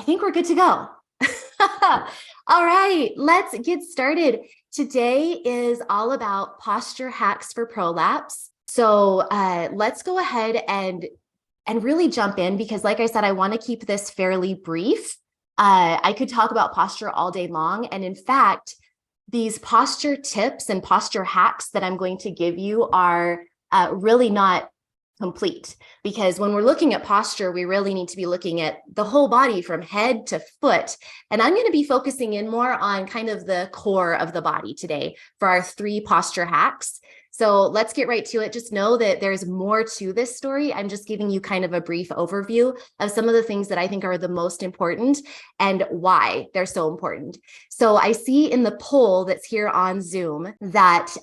think we're good to go. All right, let's get started. Today is all about posture hacks for prolapse. So let's go ahead and really jump in because, like I said, I want to keep this fairly brief. I could talk about posture all day long. And in fact, these posture tips and posture hacks that I'm going to give you are really not complete, because when we're looking at posture, we really need to be looking at the whole body from head to foot. And I'm going to be focusing in more on kind of the core of the body today for our 3 posture hacks. So let's get right to it. Just know that there's more to this story. I'm just giving you kind of a brief overview of some of the things that I think are the most important and why they're so important. So I see in the poll that's here on Zoom that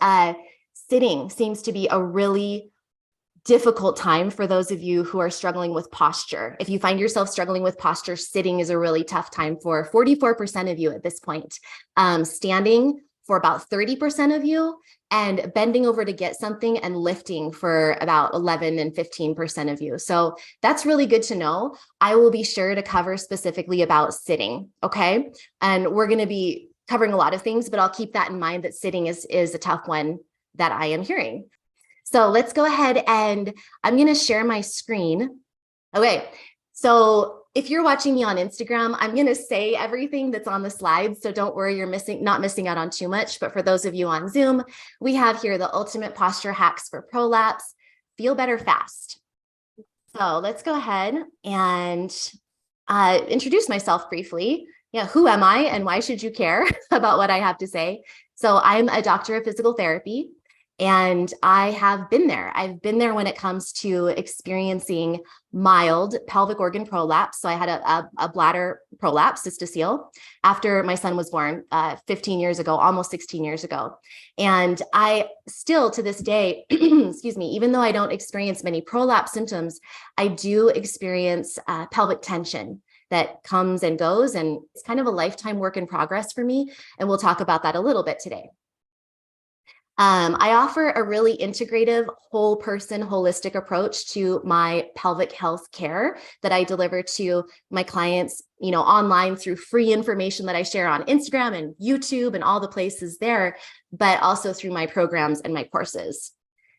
sitting seems to be a really difficult time for those of you who are struggling with posture. If you find yourself struggling with posture, sitting is a really tough time for 44% of you at this point. Standing for about 30% of you, and bending over to get something and lifting for about 11 and 15% of you. So that's really good to know. I will be sure to cover specifically about sitting, okay? And we're gonna be covering a lot of things, but I'll keep that in mind that sitting is a tough one that I am hearing. So let's go ahead and I'm going to share my screen. Okay, so if you're watching me on Instagram, I'm going to say everything that's on the slides. So don't worry, you're not missing out on too much. But for those of you on Zoom, we have here the ultimate posture hacks for prolapse. Feel better fast. So let's go ahead and introduce myself briefly. Yeah, who am I and why should you care about what I have to say? So I'm a doctor of physical therapy. And I have been there. I've been there when it comes to experiencing mild pelvic organ prolapse. So I had a bladder prolapse, cystocele, after my son was born 15 years ago, almost 16 years ago. And I still, to this day, excuse me, even though I don't experience many prolapse symptoms, I do experience pelvic tension that comes and goes. And it's kind of a lifetime work in progress for me. And we'll talk about that a little bit today. I offer a really integrative, whole person, holistic approach to my pelvic health care that I deliver to my clients, online through free information that I share on Instagram and YouTube and all the places there, but also through my programs and my courses.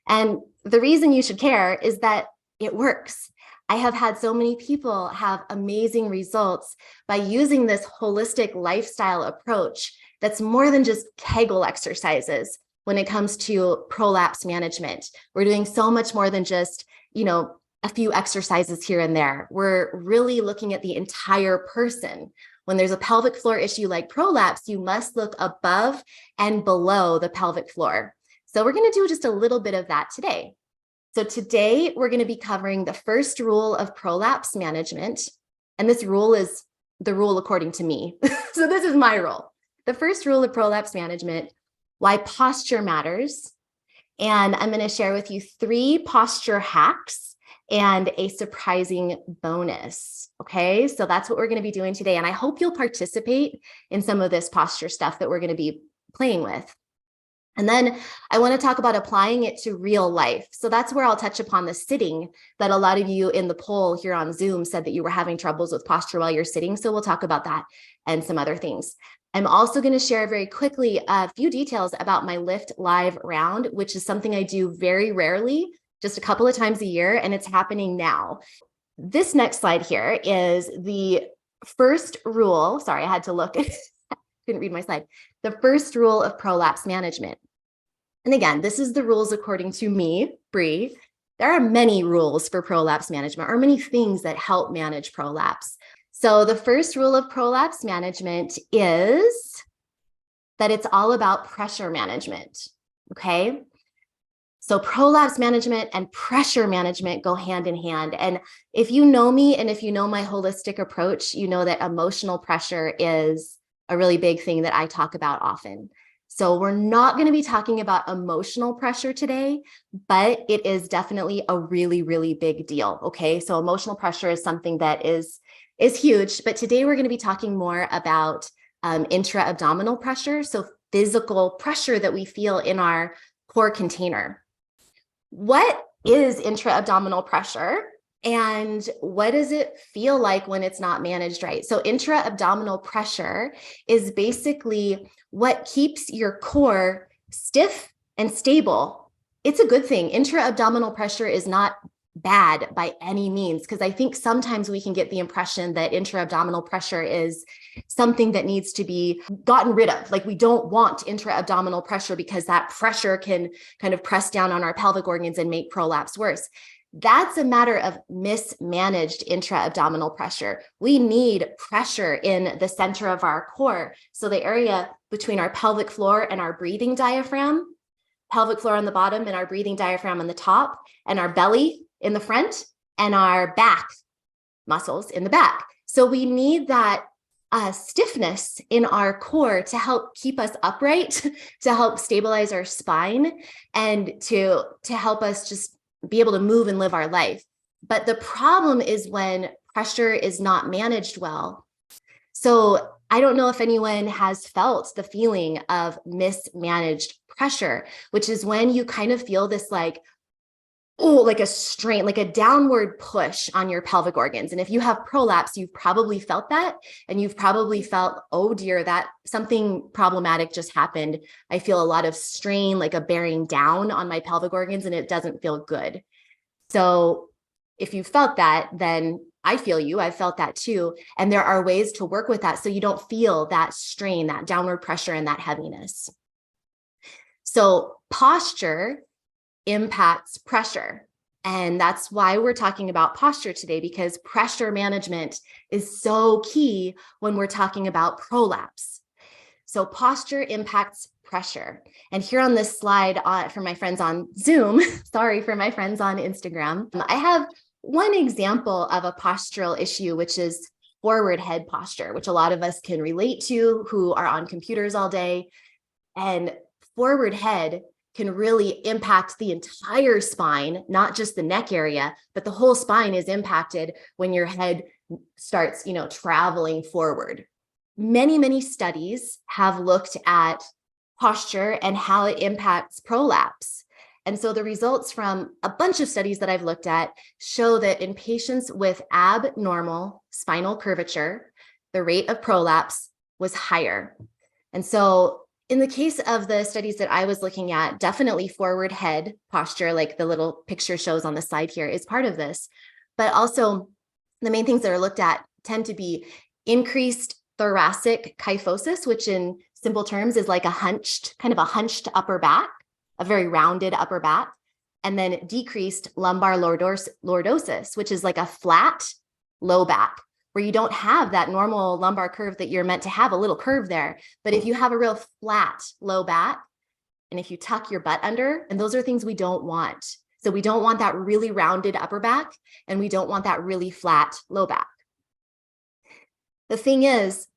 And the reason you should care is that it works. I have had so many people have amazing results by using this holistic lifestyle approach that's more than just Kegel exercises. When it comes to prolapse management, we're doing so much more than just, a few exercises here and there. We're really looking at the entire person. When there's a pelvic floor issue like prolapse, you must look above and below the pelvic floor. So we're going to do just a little bit of that today. So today we're going to be covering the first rule of prolapse management. And this rule is the rule according to me. So this is my rule. The first rule of prolapse management: why posture matters. And I'm going to share with you 3 posture hacks and a surprising bonus. Okay, so that's what we're going to be doing today. And I hope you'll participate in some of this posture stuff that we're going to be playing with. And then I want to talk about applying it to real life. So that's where I'll touch upon the sitting that a lot of you in the poll here on Zoom said that you were having troubles with posture while you're sitting. So we'll talk about that and some other things. I'm also going to share very quickly a few details about my Lift Live round, which is something I do very rarely, just a couple of times a year, and it's happening now. This next slide here is the first rule. Sorry, I had to look. Couldn't read my slide. The first rule of prolapse management. And again, this is the rules according to me, Bree. There are many rules for prolapse management, or many things that help manage prolapse. So the first rule of prolapse management is that it's all about pressure management, okay? So prolapse management and pressure management go hand in hand. And if you know me and if you know my holistic approach, you know that emotional pressure is a really big thing that I talk about often. So we're not going to be talking about emotional pressure today, but it is definitely a really, really big deal, okay? So emotional pressure is something that is huge, but today we're going to be talking more about intra-abdominal pressure, so physical pressure that we feel in our core container. What is intra-abdominal pressure? And what does it feel like when it's not managed right? So intra-abdominal pressure is basically what keeps your core stiff and stable. It's a good thing. Intra-abdominal pressure is not bad by any means, because I think sometimes we can get the impression that intra-abdominal pressure is something that needs to be gotten rid of. Like, we don't want intra-abdominal pressure because that pressure can kind of press down on our pelvic organs and make prolapse worse. That's a matter of mismanaged intra-abdominal pressure. We need pressure in the center of our core. So the area between our pelvic floor and our breathing diaphragm, pelvic floor on the bottom and our breathing diaphragm on the top, and our belly in the front, and our back muscles in the back. So we need that stiffness in our core to help keep us upright, to help stabilize our spine, and to help us just be able to move and live our life. But the problem is when pressure is not managed well. So I don't know if anyone has felt the feeling of mismanaged pressure, which is when you kind of feel this like, oh, like a strain, like a downward push on your pelvic organs. And if you have prolapse, you've probably felt that. And you've probably felt, oh dear, that something problematic just happened. I feel a lot of strain, like a bearing down on my pelvic organs, and it doesn't feel good. So if you felt that, then I feel you, I've felt that too. And there are ways to work with that so you don't feel that strain, that downward pressure, and that heaviness. So posture impacts pressure. And that's why we're talking about posture today, because pressure management is so key when we're talking about prolapse. So posture impacts pressure. And here on this slide for my friends on Zoom, sorry, for my friends on Instagram, I have one example of a postural issue, which is forward head posture, which a lot of us can relate to who are on computers all day. And forward head can really impact the entire spine, not just the neck area, but the whole spine is impacted when your head starts, traveling forward. Many, many studies have looked at posture and how it impacts prolapse. And so the results from a bunch of studies that I've looked at show that in patients with abnormal spinal curvature, the rate of prolapse was higher. And so in the case of the studies that I was looking at, definitely forward head posture, like the little picture shows on the side here, is part of this. But also the main things that are looked at tend to be increased thoracic kyphosis, which in simple terms is like a hunched upper back, a very rounded upper back, and then decreased lumbar lordosis, which is like a flat low back, where you don't have that normal lumbar curve that you're meant to have, a little curve there. But if you have a real flat low back, and if you tuck your butt under, and those are things we don't want. So we don't want that really rounded upper back, and we don't want that really flat low back. The thing is,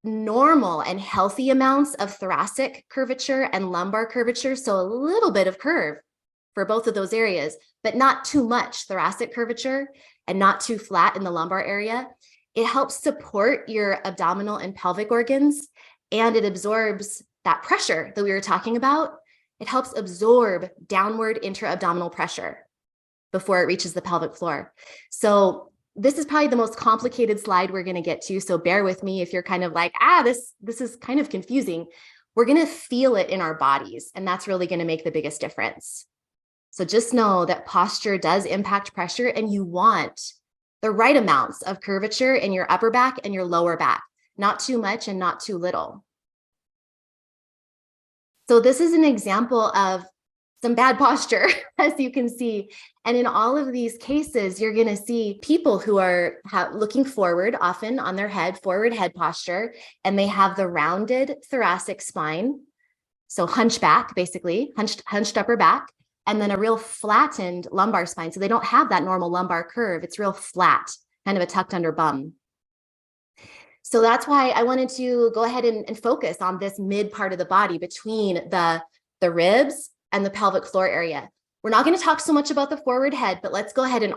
normal and healthy amounts of thoracic curvature and lumbar curvature, so a little bit of curve for both of those areas, but not too much thoracic curvature and not too flat in the lumbar area. It helps support your abdominal and pelvic organs, and it absorbs that pressure that we were talking about. It helps absorb downward intra-abdominal pressure before it reaches the pelvic floor. So this is probably the most complicated slide we're going to get to. So bear with me if you're kind of like, this is kind of confusing. We're going to feel it in our bodies, and that's really going to make the biggest difference. So just know that posture does impact pressure, and you want the right amounts of curvature in your upper back and your lower back, not too much and not too little. So this is an example of some bad posture, as you can see. And in all of these cases, you're going to see people who are looking forward, often on their head, forward head posture, and they have the rounded thoracic spine. So hunchback, basically, hunched upper back, and then a real flattened lumbar spine. So they don't have that normal lumbar curve. It's real flat, kind of a tucked under bum. So that's why I wanted to go ahead and focus on this mid part of the body between the ribs and the pelvic floor area. We're not going to talk so much about the forward head, but let's go ahead and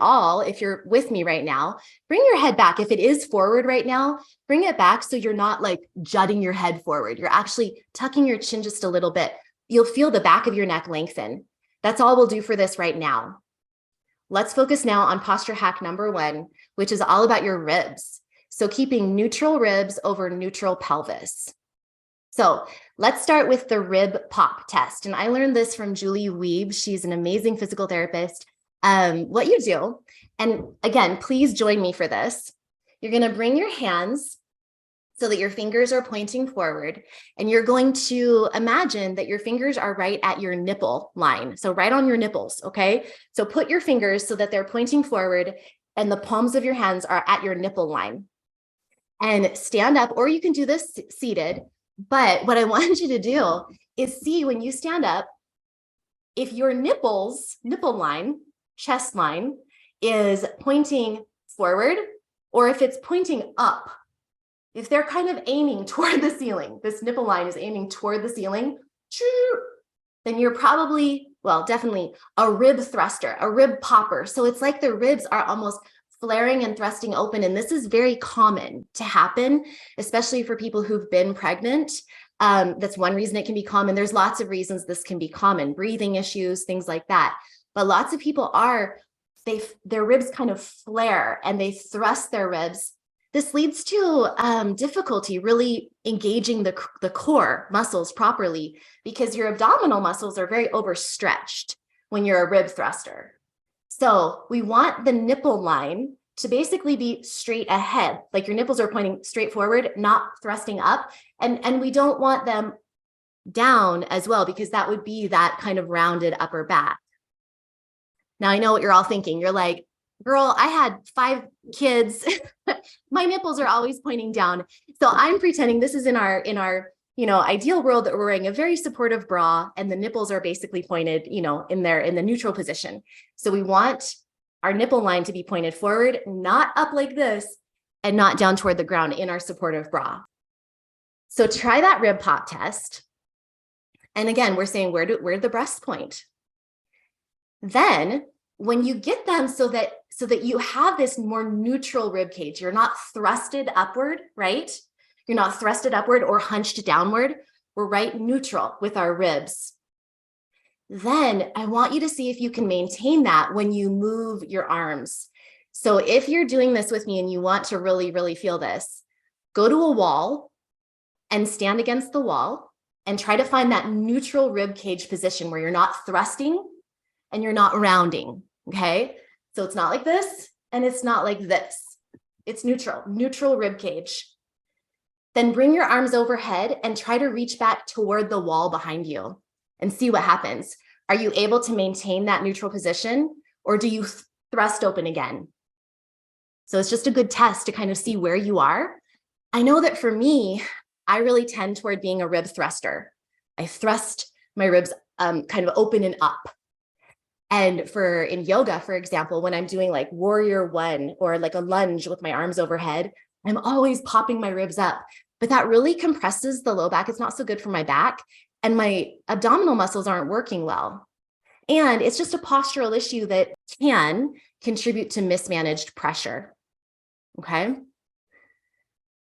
if you're with me right now, bring your head back. If it is forward right now, bring it back so you're not like jutting your head forward. You're actually tucking your chin just a little bit. You'll feel the back of your neck lengthen. That's all we'll do for this right now. Let's focus now on posture hack number 1, which is all about your ribs. So keeping neutral ribs over neutral pelvis. So let's start with the rib pop test. And I learned this from Julie Wiebe. She's an amazing physical therapist. What you do, and again, please join me for this. You're going to bring your hands so that your fingers are pointing forward, and you're going to imagine that your fingers are right at your nipple line. So right on your nipples, okay? So put your fingers so that they're pointing forward and the palms of your hands are at your nipple line. And stand up, or you can do this seated. But what I want you to do is see when you stand up, if your nipple line, chest line is pointing forward, or if it's pointing up. If they're kind of aiming toward the ceiling, this nipple line is aiming toward the ceiling, then you're probably, well, definitely a rib thruster, a rib popper. So it's like the ribs are almost flaring and thrusting open. And this is very common to happen, especially for people who've been pregnant. That's one reason it can be common. There's lots of reasons this can be common, breathing issues, things like that. But lots of people their ribs kind of flare and they thrust their ribs. This leads to difficulty really engaging the core muscles properly because your abdominal muscles are very overstretched when you're a rib thruster. So we want the nipple line to basically be straight ahead, like your nipples are pointing straight forward, not thrusting up. And we don't want them down as well, because that would be that kind of rounded upper back. Now I know what you're all thinking. You're like, girl, I had 5 kids. My nipples are always pointing down. So I'm pretending this is in our ideal world that we're wearing a very supportive bra and the nipples are basically pointed, in the neutral position. So we want our nipple line to be pointed forward, not up like this, and not down toward the ground in our supportive bra. So try that rib pop test. And again, we're saying where the breasts point. Then when you get them so that you have this more neutral rib cage, you're not thrusted upward, right? You're not thrusted upward or hunched downward. We're right neutral with our ribs. Then I want you to see if you can maintain that when you move your arms. So if you're doing this with me and you want to really, really feel this, go to a wall and stand against the wall and try to find that neutral rib cage position where you're not thrusting and you're not rounding, okay? So it's not like this and it's not like this. It's neutral rib cage. Then bring your arms overhead and try to reach back toward the wall behind you and see what happens. Are you able to maintain that neutral position, or do you thrust open again? So it's just a good test to kind of see where you are. I know that for me, I really tend toward being a rib thruster. I thrust my ribs kind of open and up. And in yoga, for example, when I'm doing like warrior 1 or like a lunge with my arms overhead, I'm always popping my ribs up, but that really compresses the low back. It's not so good for my back, and my abdominal muscles aren't working well. And it's just a postural issue that can contribute to mismanaged pressure. Okay.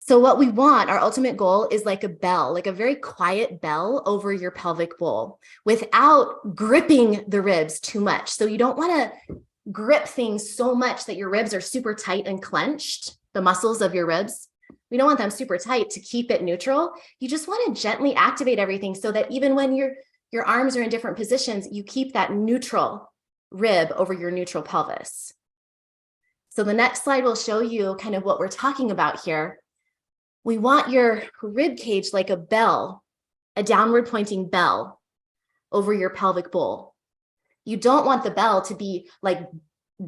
So what we want, our ultimate goal, is like a bell, like a very quiet bell over your pelvic bowl without gripping the ribs too much. So you don't want to grip things so much that your ribs are super tight and clenched, the muscles of your ribs. We don't want them super tight to keep it neutral. You just want to gently activate everything so that even when your arms are in different positions, you keep that neutral rib over your neutral pelvis. So the next slide will show you kind of what we're talking about here. We want your rib cage like a bell, a downward pointing bell over your pelvic bowl. You don't want the bell to be like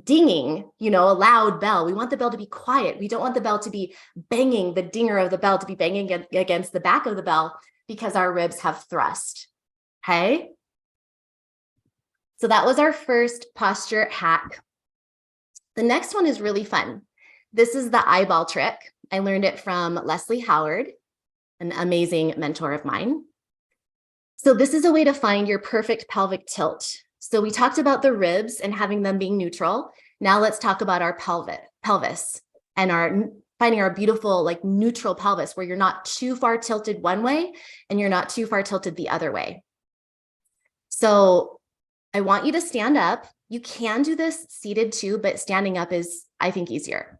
dinging, a loud bell. We want the bell to be quiet. We don't want the bell to be banging, the dinger of the bell to be banging against the back of the bell because our ribs have thrust. Okay. So that was our first posture hack. The next one is really fun. This is the eyeball trick. I learned it from Leslie Howard, an amazing mentor of mine. So this is a way to find your perfect pelvic tilt. So we talked about the ribs and having them being neutral. Now let's talk about our pelvis and finding our beautiful, like neutral pelvis where you're not too far tilted one way and you're not too far tilted the other way. So I want you to stand up You can do this seated too, but standing up is, I think, easier.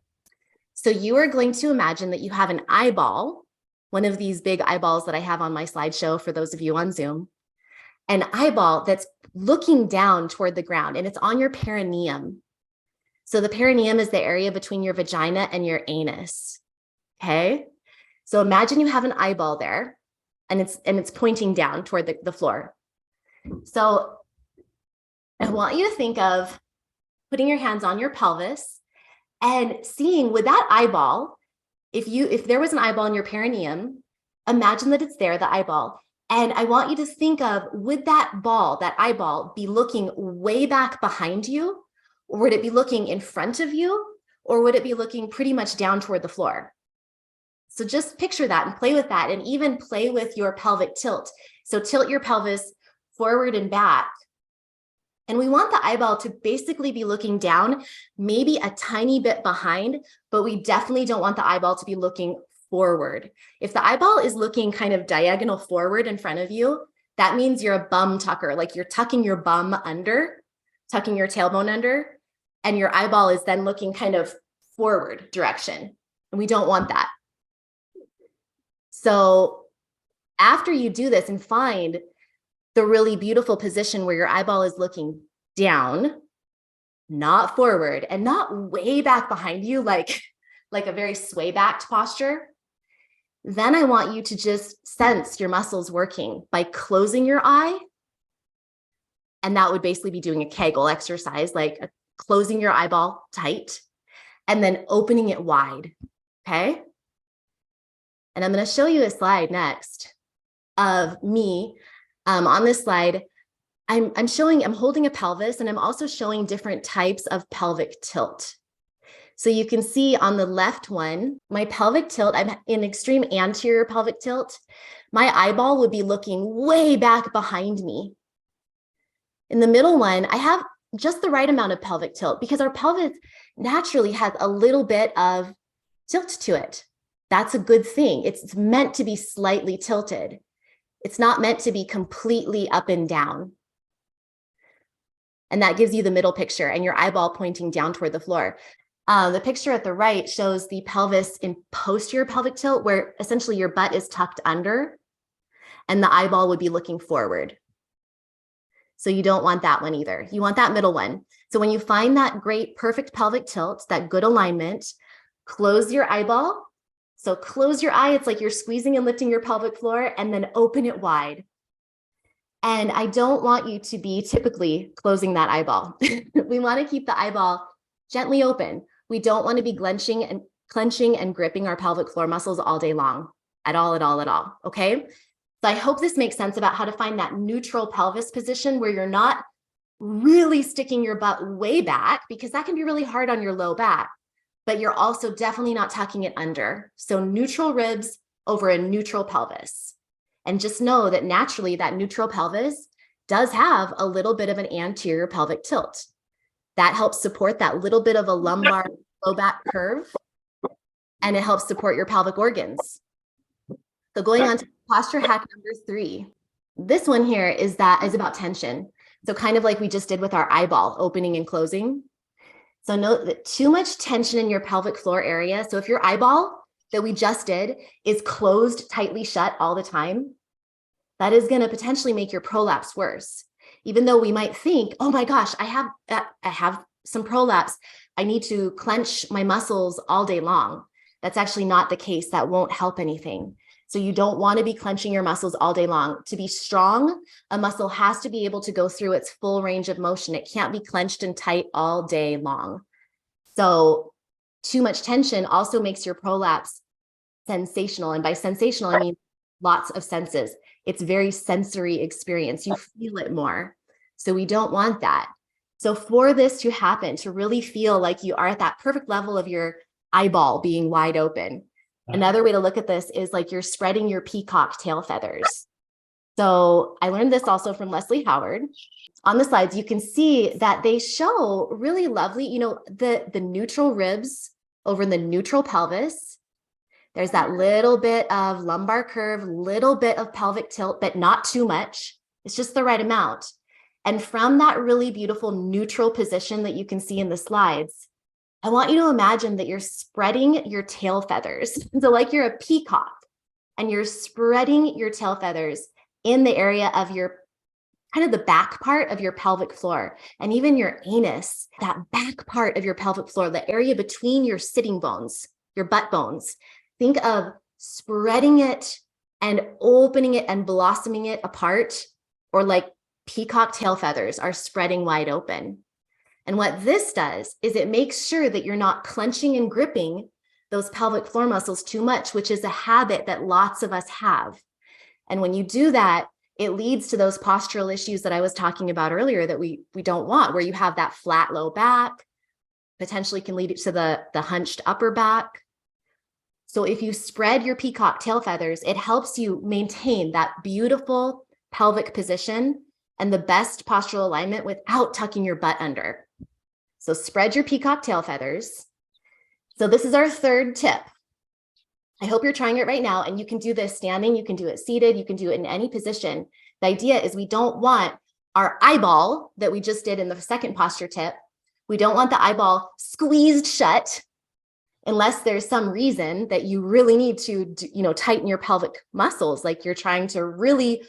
So you are going to imagine that you have an eyeball, one of these big eyeballs that I have on my slideshow for those of you on Zoom, an eyeball that's looking down toward the ground, and it's on your perineum. So the perineum is the area between your vagina and your anus. Okay. So imagine you have an eyeball there, and it's pointing down toward the floor. So I want you to think of putting your hands on your pelvis and seeing with that eyeball, if there was an eyeball in your perineum, imagine that it's there, the eyeball. And I want you to think of, would that eyeball be looking way back behind you? Or would it be looking in front of you? Or would it be looking pretty much down toward the floor? So just picture that and play with that, and even play with your pelvic tilt. So tilt your pelvis forward and back. And we want the eyeball to basically be looking down, maybe a tiny bit behind, but we definitely don't want the eyeball to be looking forward. If the eyeball is looking kind of diagonal forward in front of you, that means you're a bum tucker, like you're tucking your bum under, tucking your tailbone under, and your eyeball is then looking kind of forward direction. And we don't want that. So after you do this and find the really beautiful position where your eyeball is looking down, not forward, and not way back behind you, like a very sway backed posture, then I want you to just sense your muscles working by closing your eye. And that would basically be doing a Kegel exercise, like closing your eyeball tight and then opening it wide. Okay. And I'm going to show you a slide next of me. On this slide, I'm holding a pelvis, and I'm also showing different types of pelvic tilt. So you can see on the left one, my pelvic tilt, I'm in extreme anterior pelvic tilt. My eyeball would be looking way back behind me. In the middle one, I have just the right amount of pelvic tilt because our pelvis naturally has a little bit of tilt to it. That's a good thing. It's meant to be slightly tilted. It's not meant to be completely up and down. And that gives you the middle picture and your eyeball pointing down toward the floor. The picture at the right shows the pelvis in posterior pelvic tilt, where essentially your butt is tucked under and the eyeball would be looking forward. So you don't want that one either. You want that middle one. So when you find that great, perfect pelvic tilt, that good alignment, close your eyeball. So close your eye. It's like you're squeezing and lifting your pelvic floor, and then open it wide. And I don't want you to be typically closing that eyeball. We want to keep the eyeball gently open. We don't want to be clenching and gripping our pelvic floor muscles all day long at all. Okay. So I hope this makes sense about how to find that neutral pelvis position where you're not really sticking your butt way back, because that can be really hard on your low back, but you're also definitely not tucking it under. So neutral ribs over a neutral pelvis. And just know that naturally that neutral pelvis does have a little bit of an anterior pelvic tilt. That helps support that little bit of a lumbar low back curve, and it helps support your pelvic organs. So going on to posture hack number 3. This one here is about tension. So kind of like we just did with our eyeball opening and closing. So note that too much tension in your pelvic floor area. So if your eyeball that we just did is closed tightly shut all the time, that is going to potentially make your prolapse worse. Even though we might think, oh my gosh, I have some prolapse, I need to clench my muscles all day long. That's actually not the case. That won't help anything. So you don't want to be clenching your muscles all day long. To be strong, a muscle has to be able to go through its full range of motion. It can't be clenched and tight all day long. So too much tension also makes your prolapse sensational. And by sensational, I mean lots of senses. It's very sensory experience. You feel it more. So we don't want that. So for this to happen, to really feel like you are at that perfect level of your eyeball being wide open, another way to look at this is like you're spreading your peacock tail feathers. So I learned this also from Leslie Howard. On the slides, you can see that they show really lovely, the neutral ribs over the neutral pelvis. There's that little bit of lumbar curve, little bit of pelvic tilt, but not too much. It's just the right amount. And from that really beautiful neutral position that you can see in the slides, I want you to imagine that you're spreading your tail feathers. So like you're a peacock and you're spreading your tail feathers in the area of your kind of the back part of your pelvic floor, and even your anus, that back part of your pelvic floor, the area between your sitting bones, your butt bones. Think of spreading it and opening it and blossoming it apart, or like peacock tail feathers are spreading wide open. And what this does is it makes sure that you're not clenching and gripping those pelvic floor muscles too much, which is a habit that lots of us have. And when you do that, it leads to those postural issues that I was talking about earlier that we don't want, where you have that flat low back, potentially can lead to the hunched upper back. So if you spread your peacock tail feathers, it helps you maintain that beautiful pelvic position and the best postural alignment without tucking your butt under. So spread your peacock tail feathers. So this is our third tip. I hope you're trying it right now, and you can do this standing, you can do it seated, you can do it in any position. The idea is we don't want our eyeball that we just did in the second posture tip. We don't want the eyeball squeezed shut unless there's some reason that you really need to, tighten your pelvic muscles, like you're trying to really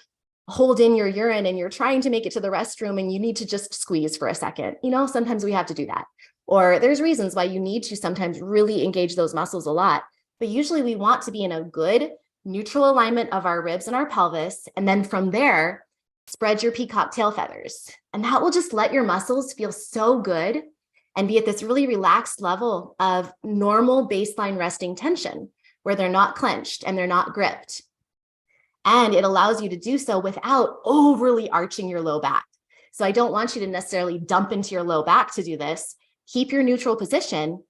hold in your urine and you're trying to make it to the restroom and you need to just squeeze for a second. Sometimes we have to do that. Or there's reasons why you need to sometimes really engage those muscles a lot. But usually we want to be in a good neutral alignment of our ribs and our pelvis. And then from there, spread your peacock tail feathers. And that will just let your muscles feel so good and be at this really relaxed level of normal baseline resting tension, where they're not clenched and they're not gripped. And it allows you to do so without overly arching your low back. So I don't want you to necessarily dump into your low back to do this. Keep your neutral position,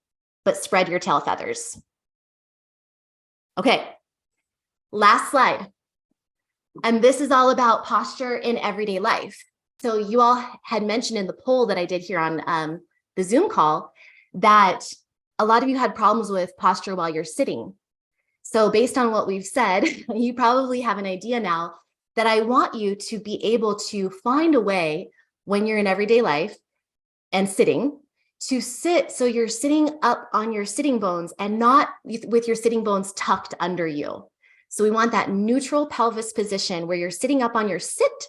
but spread your tail feathers. Okay, last slide. And this is all about posture in everyday life. So you all had mentioned in the poll that I did here on the Zoom call that a lot of you had problems with posture while you're sitting. So based on what we've said, you probably have an idea now that I want you to be able to find a way when you're in everyday life and sitting to sit so you're sitting up on your sitting bones and not with your sitting bones tucked under you. So we want that neutral pelvis position where you're sitting up on your sits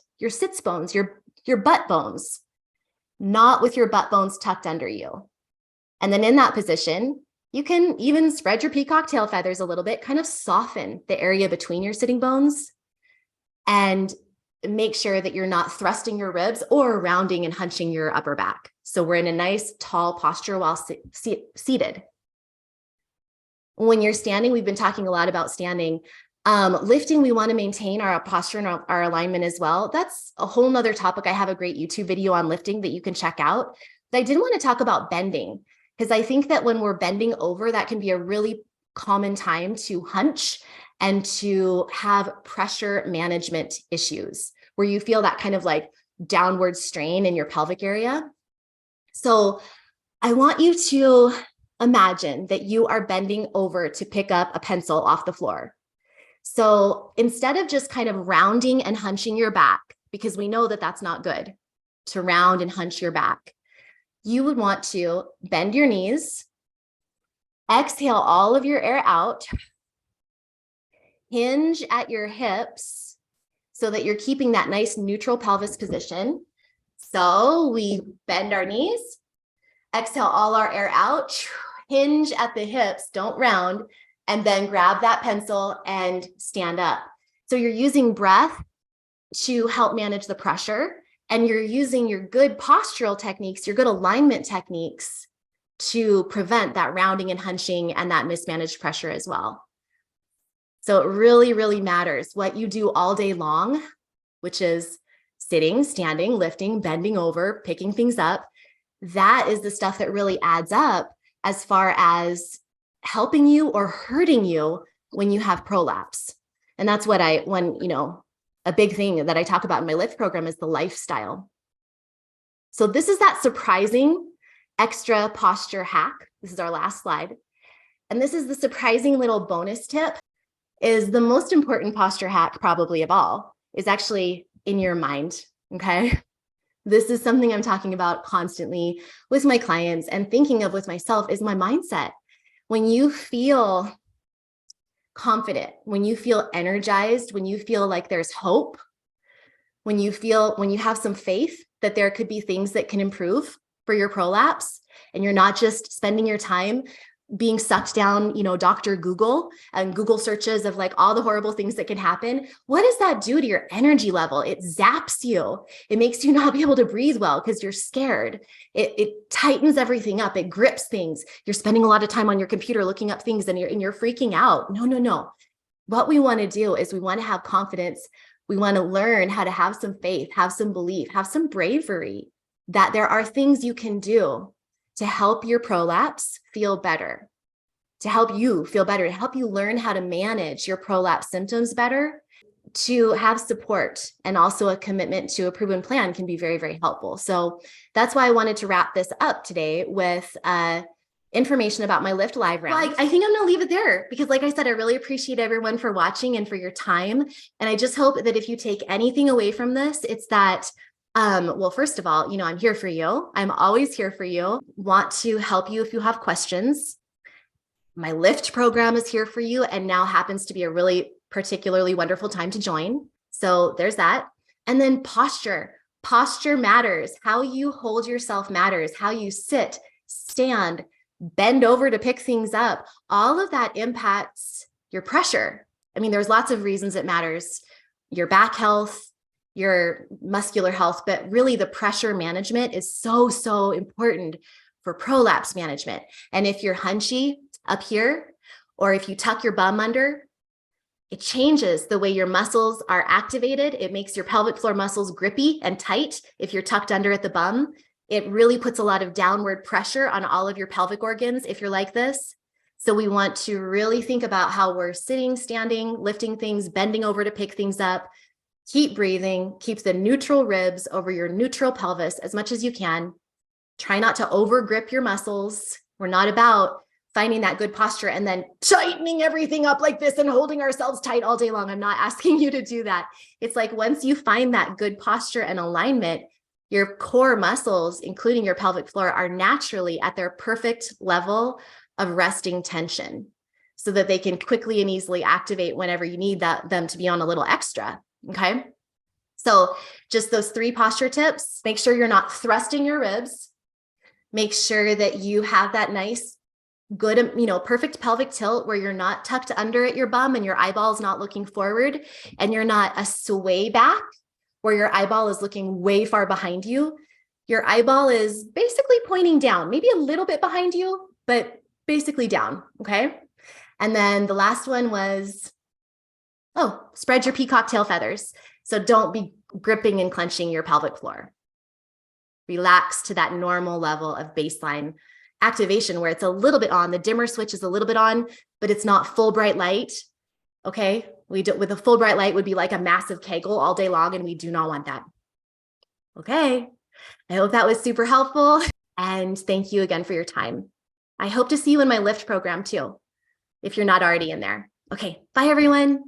bones, your butt bones, not with your butt bones tucked under you. And then in that position, you can even spread your peacock tail feathers a little bit, kind of soften the area between your sitting bones and make sure that you're not thrusting your ribs or rounding and hunching your upper back. So we're in a nice tall posture while seated. When you're standing, we've been talking a lot about standing. Lifting, we want to maintain our posture and our alignment as well. That's a whole nother topic. I have a great YouTube video on lifting that you can check out. But I did want to talk about bending, because I think that when we're bending over, that can be a really common time to hunch and to have pressure management issues where you feel that kind of like downward strain in your pelvic area. So I want you to imagine that you are bending over to pick up a pencil off the floor. So instead of just kind of rounding and hunching your back, because we know that that's not good to round and hunch your back, you would want to bend your knees, exhale all of your air out, hinge at your hips so that you're keeping that nice neutral pelvis position. So we bend our knees, exhale all our air out, hinge at the hips, don't round, and then grab that pencil and stand up. So you're using breath to help manage the pressure, and you're using your good postural techniques, your good alignment techniques to prevent that rounding and hunching and that mismanaged pressure as well. So it really, really matters what you do all day long, which is sitting, standing, lifting, bending over, picking things up. That is the stuff that really adds up as far as helping you or hurting you when you have prolapse. And that's what a big thing that I talk about in my lift program is the lifestyle. So this is that surprising extra posture hack. This is our last slide. And this is the surprising little bonus tip, is the most important posture hack probably of all is actually in your mind, okay? This is something I'm talking about constantly with my clients and thinking of with myself is my mindset. When you feel confident, when you feel energized, when you feel like there's hope, when you have some faith that there could be things that can improve for your prolapse, and you're not just spending your time being sucked down, Dr. Google and Google searches of like all the horrible things that can happen. What does that do to your energy level? It zaps you. It makes you not be able to breathe well because you're scared. It tightens everything up. It grips things. You're spending a lot of time on your computer looking up things and you're freaking out. No. What we want to do is we want to have confidence. We want to learn how to have some faith, have some belief, have some bravery that there are things you can do to help your prolapse feel better, to help you feel better, to help you learn how to manage your prolapse symptoms better, to have support, and also a commitment to a proven plan can be very, very helpful. So that's why I wanted to wrap this up today with information about my Lift Live round. Well, I think I'm going to leave it there because like I said, I really appreciate everyone for watching and for your time. And I just hope that if you take anything away from this, it's that well, first of all, I'm here for you. I'm always here for you. Want to help you if you have questions. My Lift program is here for you and now happens to be a really particularly wonderful time to join. So there's that. And then posture. Posture matters. How you hold yourself matters. How you sit, stand, bend over to pick things up. All of that impacts your pressure. I mean, there's lots of reasons it matters. Your back health, your muscular health, but really the pressure management is so important for prolapse management. And if you're hunchy up here, or if you tuck your bum under, it changes the way your muscles are activated. It makes your pelvic floor muscles grippy and tight. If you're tucked under at the bum, it really puts a lot of downward pressure on all of your pelvic organs if you're like this. So we want to really think about how we're sitting, standing, lifting things, bending over to pick things up. Keep breathing, keep the neutral ribs over your neutral pelvis as much as you can. Try not to over grip your muscles. We're not about finding that good posture and then tightening everything up like this and holding ourselves tight all day long. I'm not asking you to do that. It's like once you find that good posture and alignment, your core muscles, including your pelvic floor, are naturally at their perfect level of resting tension so that they can quickly and easily activate whenever you need them to be on a little extra. Okay. So just those 3 posture tips. Make sure you're not thrusting your ribs. Make sure that you have that nice, good, perfect pelvic tilt where you're not tucked under at your bum and your eyeball's not looking forward, and you're not a sway back where your eyeball is looking way far behind you. Your eyeball is basically pointing down, maybe a little bit behind you, but basically down. Okay. And then the last one was, spread your peacock tail feathers. So don't be gripping and clenching your pelvic floor. Relax to that normal level of baseline activation where it's a little bit on. The dimmer switch is a little bit on, but it's not full bright light. Okay. With a full bright light would be like a massive kegel all day long, and we do not want that. Okay. I hope that was super helpful. And thank you again for your time. I hope to see you in my Lift program too, if you're not already in there. Okay. Bye, everyone.